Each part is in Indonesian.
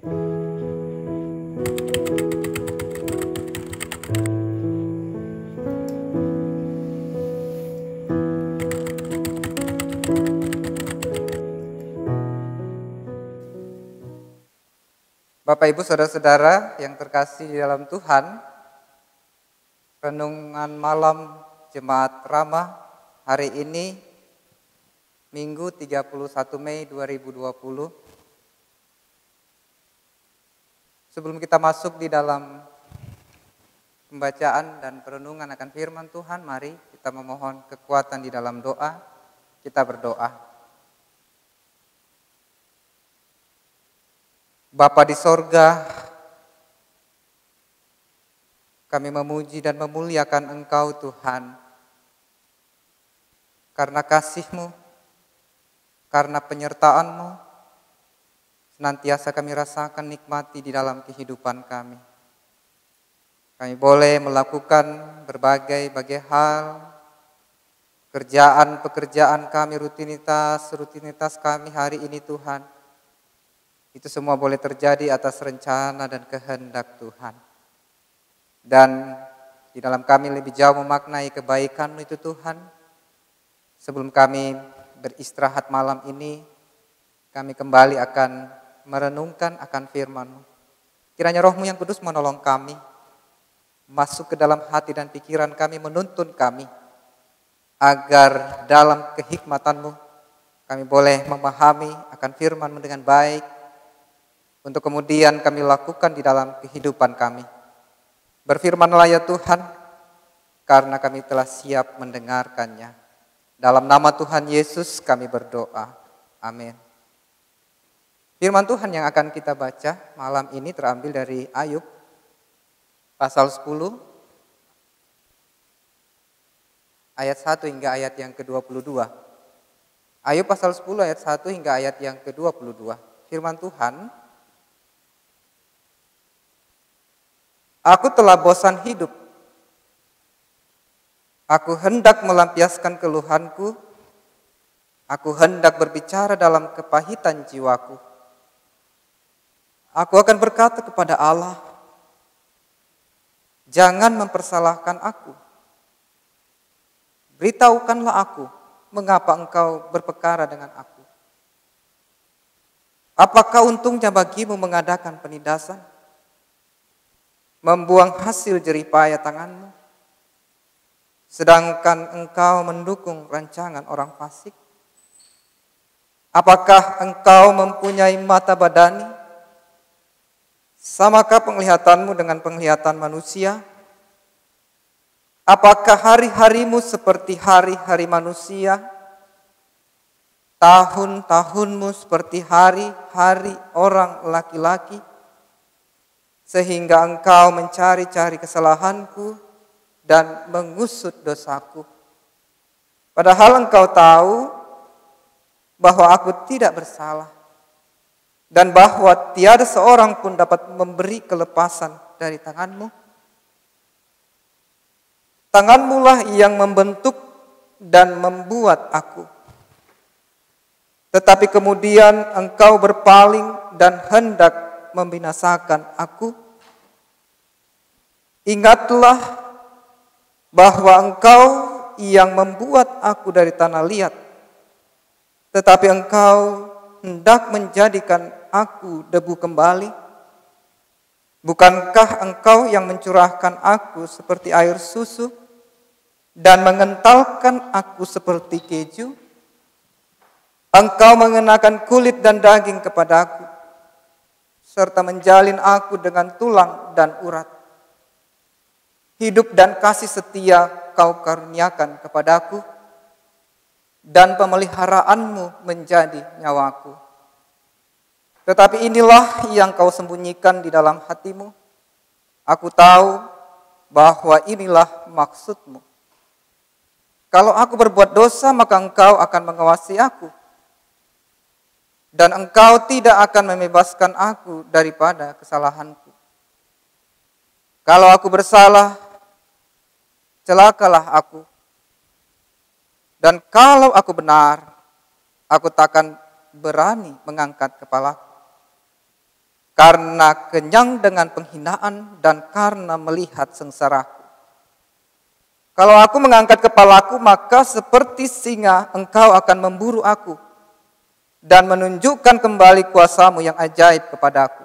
Bapak, Ibu, Saudara-saudara yang terkasih di dalam Tuhan, renungan malam Jemaat Ramah hari ini, Minggu 31 Mei 2020. Sebelum kita masuk di dalam pembacaan dan perenungan akan firman Tuhan, mari kita memohon kekuatan di dalam doa. Kita berdoa. Bapa di sorga, kami memuji dan memuliakan Engkau Tuhan, karena kasih-Mu, karena penyertaan-Mu, senantiasa kami rasakan nikmati di dalam kehidupan kami. Kami boleh melakukan berbagai hal, pekerjaan kami, rutinitas kami hari ini Tuhan. Itu semua boleh terjadi atas rencana dan kehendak Tuhan. Dan di dalam kami lebih jauh memaknai kebaikan-Mu itu Tuhan. Sebelum kami beristirahat malam ini, kami kembali akan merenungkan akan firman-Mu. Kiranya Roh-Mu yang kudus menolong kami, masuk ke dalam hati dan pikiran kami, menuntun kami, agar dalam kehikmatan-Mu kami boleh memahami akan firman-Mu dengan baik, untuk kemudian kami lakukan di dalam kehidupan kami. Berfirmanlah ya Tuhan, karena kami telah siap mendengarkannya. Dalam nama Tuhan Yesus kami berdoa. Amin. Firman Tuhan yang akan kita baca malam ini terambil dari Ayub pasal 10 ayat 1 hingga ayat yang ke-22. Ayub pasal 10 ayat 1 hingga ayat yang ke-22. Firman Tuhan, aku telah bosan hidup. Aku hendak melampiaskan keluhanku. Aku hendak berbicara dalam kepahitan jiwaku. Aku akan berkata kepada Allah, jangan mempersalahkan aku. Beritahukanlah aku, mengapa engkau berperkara dengan aku. Apakah untungnya bagimu mengadakan penindasan? Membuang hasil jeripaya tanganmu, sedangkan engkau mendukung rancangan orang fasik? Apakah engkau mempunyai mata badani? Samakah penglihatanmu dengan penglihatan manusia? Apakah hari-harimu seperti hari-hari manusia? Tahun-tahunmu seperti hari-hari orang laki-laki? Sehingga engkau mencari-cari kesalahanku dan mengusut dosaku. Padahal engkau tahu bahwa aku tidak bersalah dan bahwa tiada seorang pun dapat memberi kelepasan dari tanganmu. Tanganmu-lah yang membentuk dan membuat aku. Tetapi kemudian engkau berpaling dan hendak membinasakan aku. Ingatlah bahwa engkau yang membuat aku dari tanah liat, tetapi engkau hendak menjadikan aku debu kembali. Bukankah engkau yang mencurahkan aku seperti air susu dan mengentalkan aku seperti keju? Engkau mengenakan kulit dan daging kepadaku, serta menjalin aku dengan tulang dan urat. Hidup dan kasih setia kau karuniakan kepadaku, dan pemeliharaanmu menjadi nyawaku. Tetapi inilah yang kau sembunyikan di dalam hatimu. Aku tahu bahwa inilah maksudmu. Kalau aku berbuat dosa, maka engkau akan mengawasi aku, dan engkau tidak akan membebaskan aku daripada kesalahanku. Kalau aku bersalah, celakalah aku. Dan kalau aku benar, aku takkan berani mengangkat kepalaku. karena kenyang dengan penghinaan dan karena melihat sengsaraku. Kalau aku mengangkat kepalaku, maka seperti singa engkau akan memburu aku dan menunjukkan kembali kuasamu yang ajaib kepadaku.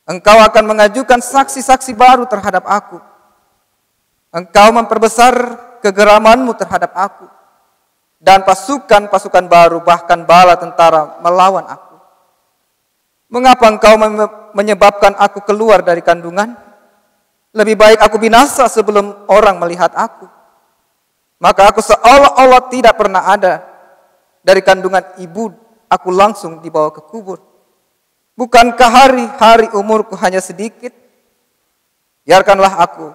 Engkau akan mengajukan saksi-saksi baru terhadap aku. Engkau memperbesar kegeramanmu terhadap aku. Dan pasukan-pasukan baru, bahkan bala tentara melawan aku. Mengapa engkau menyebabkan aku keluar dari kandungan? Lebih baik aku binasa sebelum orang melihat aku. Maka aku seolah-olah tidak pernah ada. Dari kandungan ibu, aku langsung dibawa ke kubur. Bukankah hari-hari umurku hanya sedikit? Biarkanlah aku,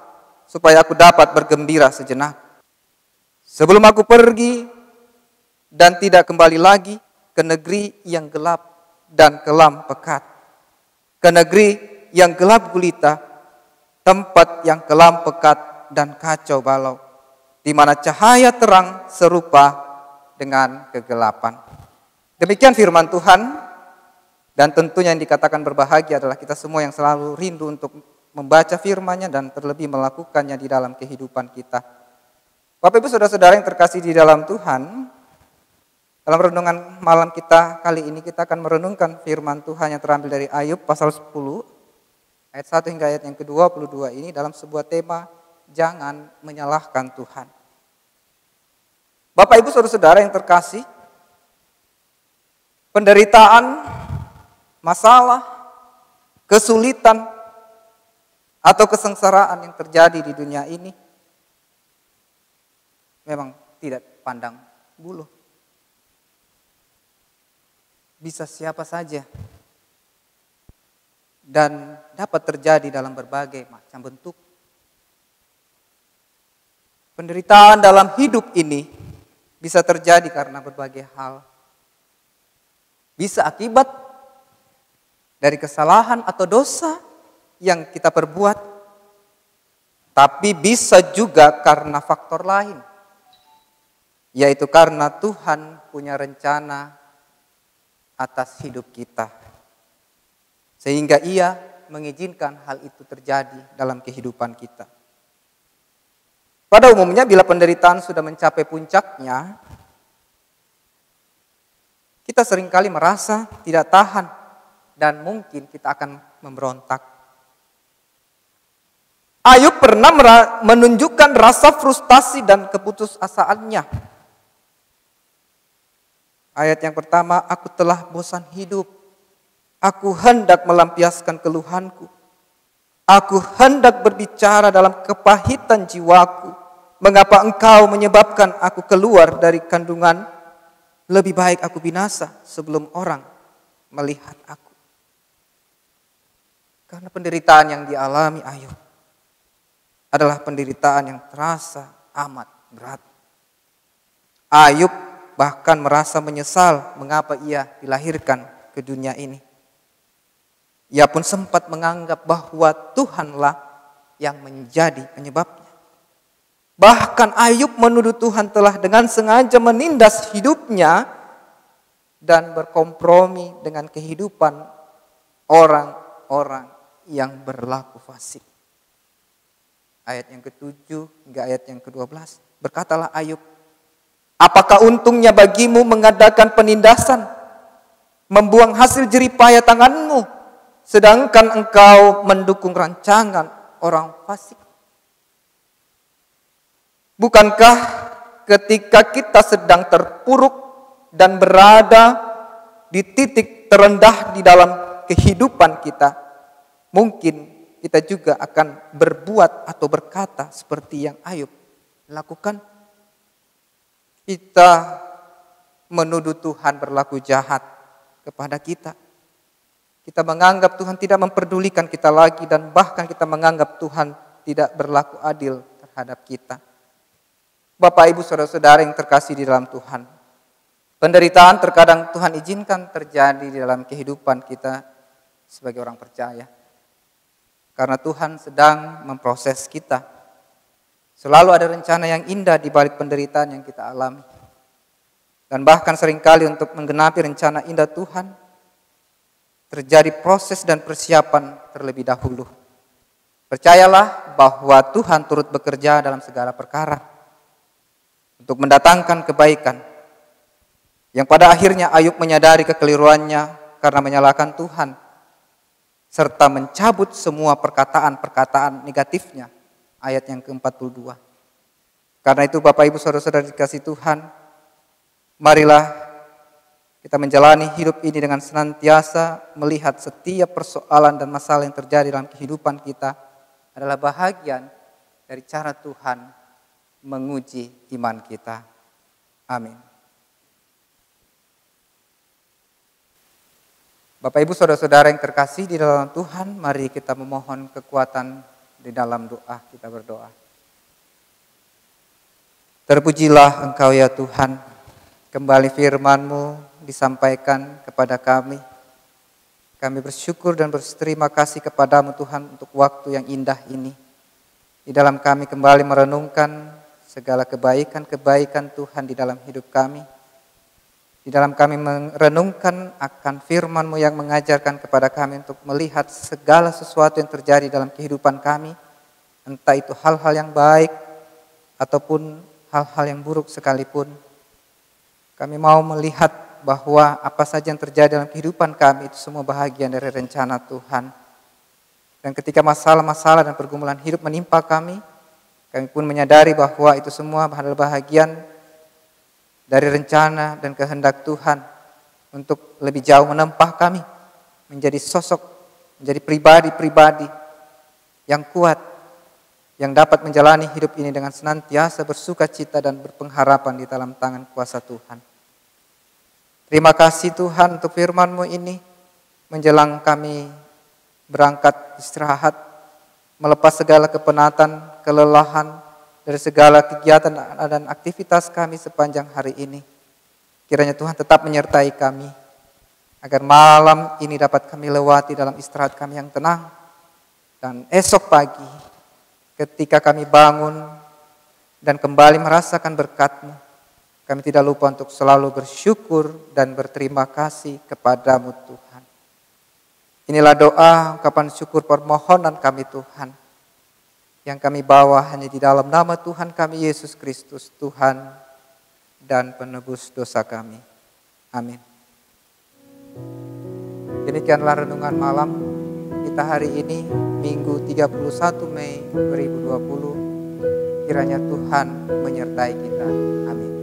supaya aku dapat bergembira sejenak. Sebelum aku pergi dan tidak kembali lagi ke negeri yang gelap dan kelam pekat. Ke negeri yang gelap gulita, tempat yang kelam pekat dan kacau balau, di mana cahaya terang serupa dengan kegelapan. Demikian firman Tuhan. Dan tentunya yang dikatakan berbahagia adalah kita semua yang selalu rindu untuk membaca firman-Nya dan terlebih melakukannya di dalam kehidupan kita. Bapak Ibu Saudara-saudara yang terkasih di dalam Tuhan, dalam renungan malam kita kali ini kita akan merenungkan firman Tuhan yang terambil dari Ayub pasal 10 ayat 1 hingga ayat yang ke-22 ini dalam sebuah tema jangan menyalahkan Tuhan. Bapak Ibu Saudara-saudara yang terkasih, penderitaan, masalah, kesulitan, atau kesengsaraan yang terjadi di dunia ini memang tidak pandang bulu. Bisa siapa saja dan dapat terjadi dalam berbagai macam bentuk. Penderitaan dalam hidup ini bisa terjadi karena berbagai hal. Bisa akibat dari kesalahan atau dosa yang kita perbuat, tapi bisa juga karena faktor lain, yaitu karena Tuhan punya rencana atas hidup kita, sehingga Ia mengizinkan hal itu terjadi dalam kehidupan kita. Pada umumnya bila penderitaan sudah mencapai puncaknya, kita seringkali merasa tidak tahan dan mungkin kita akan memberontak. Ayub pernah menunjukkan rasa frustasi dan keputusasaannya. Ayat yang pertama, aku telah bosan hidup. Aku hendak melampiaskan keluhanku. Aku hendak berbicara dalam kepahitan jiwaku. Mengapa engkau menyebabkan aku keluar dari kandungan? Lebih baik aku binasa sebelum orang melihat aku. Karena penderitaan yang dialami Ayub adalah penderitaan yang terasa amat berat. Ayub bahkan merasa menyesal mengapa ia dilahirkan ke dunia ini. Ia pun sempat menganggap bahwa Tuhanlah yang menjadi penyebabnya. Bahkan Ayub menuduh Tuhan telah dengan sengaja menindas hidupnya dan berkompromi dengan kehidupan orang-orang yang berlaku fasik. Ayat yang ke-7 hingga ayat yang ke-12. Berkatalah Ayub, apakah untungnya bagimu mengadakan penindasan, membuang hasil jeripaya tanganmu, sedangkan engkau mendukung rancangan orang fasik? Bukankah ketika kita sedang terpuruk dan berada di titik terendah di dalam kehidupan kita, mungkin kita juga akan berbuat atau berkata seperti yang Ayub lakukan. Kita menuduh Tuhan berlaku jahat kepada kita. Kita menganggap Tuhan tidak memperdulikan kita lagi dan bahkan kita menganggap Tuhan tidak berlaku adil terhadap kita. Bapak, Ibu, Saudara-saudara yang terkasih di dalam Tuhan, penderitaan terkadang Tuhan izinkan terjadi di dalam kehidupan kita sebagai orang percaya. Karena Tuhan sedang memproses kita. Selalu ada rencana yang indah di balik penderitaan yang kita alami. Dan bahkan seringkali untuk menggenapi rencana indah Tuhan, terjadi proses dan persiapan terlebih dahulu. Percayalah bahwa Tuhan turut bekerja dalam segala perkara untuk mendatangkan kebaikan, yang pada akhirnya Ayub menyadari kekeliruannya karena menyalahkan Tuhan, serta mencabut semua perkataan-perkataan negatifnya. Ayat yang ke-42. Karena itu Bapak Ibu Saudara-saudara dikasih Tuhan, marilah kita menjalani hidup ini dengan senantiasa melihat setiap persoalan dan masalah yang terjadi dalam kehidupan kita adalah bahagian dari cara Tuhan menguji iman kita. Amin. Bapak Ibu Saudara-saudara yang terkasih di dalam Tuhan, mari kita memohon kekuatan di dalam doa. Kita berdoa. Terpujilah Engkau ya Tuhan, kembali firman-Mu disampaikan kepada kami. Kami bersyukur dan berterima kasih kepadamu Tuhan untuk waktu yang indah ini. Di dalam kami kembali merenungkan segala kebaikan-kebaikan Tuhan di dalam hidup kami. Di dalam kami merenungkan akan firman-Mu yang mengajarkan kepada kami untuk melihat segala sesuatu yang terjadi dalam kehidupan kami. Entah itu hal-hal yang baik ataupun hal-hal yang buruk sekalipun. Kami mau melihat bahwa apa saja yang terjadi dalam kehidupan kami itu semua bahagian dari rencana Tuhan. Dan ketika masalah-masalah dan pergumulan hidup menimpa kami pun menyadari bahwa itu semua adalah bahagian dari rencana dan kehendak Tuhan untuk lebih jauh menempah kami menjadi sosok, menjadi pribadi-pribadi yang kuat, yang dapat menjalani hidup ini dengan senantiasa bersuka cita dan berpengharapan di dalam tangan kuasa Tuhan. Terima kasih Tuhan untuk firman-Mu ini, menjelang kami berangkat istirahat, melepas segala kepenatan, kelelahan, dari segala kegiatan dan aktivitas kami sepanjang hari ini. Kiranya Tuhan tetap menyertai kami, agar malam ini dapat kami lewati dalam istirahat kami yang tenang. Dan esok pagi, ketika kami bangun dan kembali merasakan berkat-Mu, kami tidak lupa untuk selalu bersyukur dan berterima kasih kepadamu Tuhan. Inilah doa, ungkapan syukur permohonan kami Tuhan, yang kami bawa hanya di dalam nama Tuhan kami Yesus Kristus, Tuhan dan penebus dosa kami. Amin. Demikianlah renungan malam kita hari ini, Minggu 31 Mei 2020. Kiranya Tuhan menyertai kita. Amin.